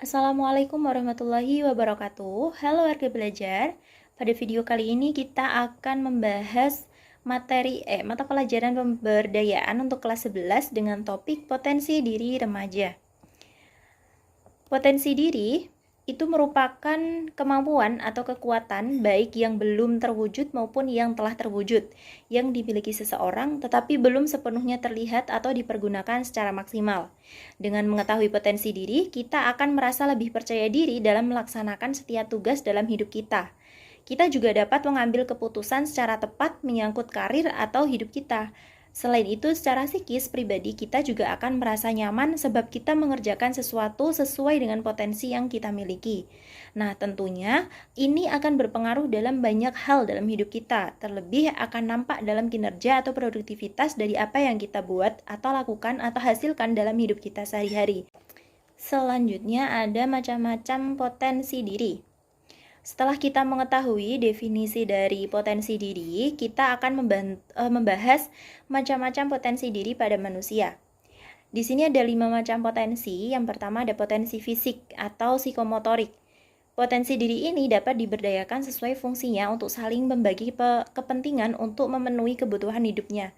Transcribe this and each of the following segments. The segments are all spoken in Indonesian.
Assalamualaikum warahmatullahi wabarakatuh. Halo warga belajar. Pada video kali ini kita akan membahas mata pelajaran pemberdayaan untuk kelas 11 dengan topik potensi diri remaja. Potensi diri itu merupakan kemampuan atau kekuatan baik yang belum terwujud maupun yang telah terwujud yang dimiliki seseorang tetapi belum sepenuhnya terlihat atau dipergunakan secara maksimal. Dengan mengetahui potensi diri, kita akan merasa lebih percaya diri dalam melaksanakan setiap tugas dalam hidup kita. Kita juga dapat mengambil keputusan secara tepat menyangkut karir atau hidup kita. Selain itu, secara psikis pribadi kita juga akan merasa nyaman sebab kita mengerjakan sesuatu sesuai dengan potensi yang kita miliki. Nah, tentunya ini akan berpengaruh dalam banyak hal dalam hidup kita, terlebih akan nampak dalam kinerja atau produktivitas dari apa yang kita buat atau lakukan atau hasilkan dalam hidup kita sehari-hari. Selanjutnya ada macam-macam potensi diri. Setelah kita mengetahui definisi dari potensi diri, kita akan membahas macam-macam potensi diri pada manusia. Di sini ada 5 macam potensi. Yang pertama ada potensi fisik atau psikomotorik. Potensi diri ini dapat diberdayakan sesuai fungsinya untuk saling membagi kepentingan untuk memenuhi kebutuhan hidupnya.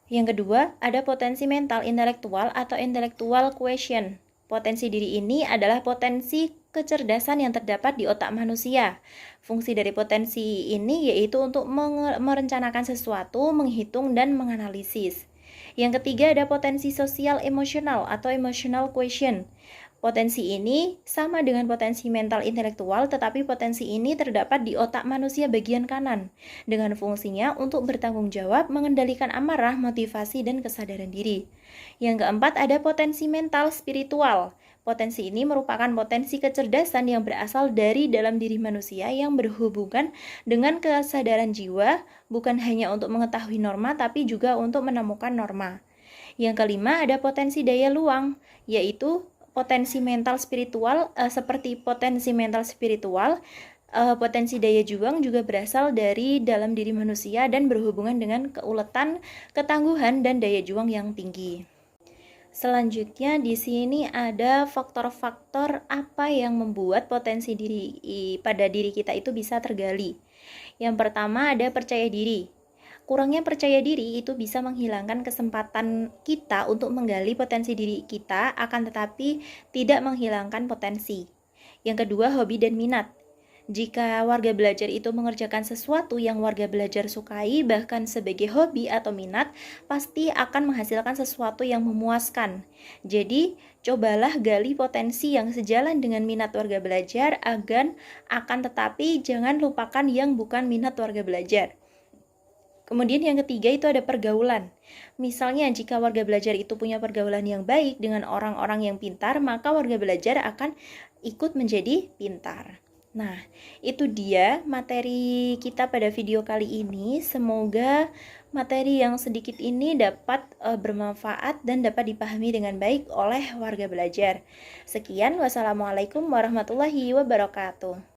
Yang kedua, ada potensi mental intelektual atau intellectual quotient. Potensi diri ini adalah potensi kecerdasan yang terdapat di otak manusia. Fungsi dari potensi ini yaitu untuk merencanakan sesuatu, menghitung, dan menganalisis. Yang ketiga ada potensi sosial emosional atau emotional quotient. Potensi ini sama dengan potensi mental intelektual, tetapi potensi ini terdapat di otak manusia bagian kanan, dengan fungsinya untuk bertanggung jawab, mengendalikan amarah, motivasi, dan kesadaran diri. Yang keempat ada potensi mental spiritual. Potensi ini merupakan potensi kecerdasan yang berasal dari dalam diri manusia yang berhubungan dengan kesadaran jiwa, bukan hanya untuk mengetahui norma, tapi juga untuk menemukan norma. Yang kelima ada potensi daya luang, yaitu potensi mental spiritual. Seperti potensi mental spiritual, potensi daya juang juga berasal dari dalam diri manusia dan berhubungan dengan keuletan, ketangguhan, dan daya juang yang tinggi. Selanjutnya di sini ada faktor-faktor apa yang membuat potensi diri pada diri kita itu bisa tergali. Yang pertama ada percaya diri. Kurangnya percaya diri itu bisa menghilangkan kesempatan kita untuk menggali potensi diri kita, akan tetapi tidak menghilangkan potensi. Yang kedua, hobi dan minat. Jika warga belajar itu mengerjakan sesuatu yang warga belajar sukai, bahkan sebagai hobi atau minat, pasti akan menghasilkan sesuatu yang memuaskan. Jadi, cobalah gali potensi yang sejalan dengan minat warga belajar, akan tetapi jangan lupakan yang bukan minat warga belajar. Kemudian yang ketiga itu ada pergaulan. Misalnya jika warga belajar itu punya pergaulan yang baik dengan orang-orang yang pintar, maka warga belajar akan ikut menjadi pintar. Nah, itu dia materi kita pada video kali ini. Semoga materi yang sedikit ini dapat bermanfaat dan dapat dipahami dengan baik oleh warga belajar. Sekian, wassalamualaikum warahmatullahi wabarakatuh.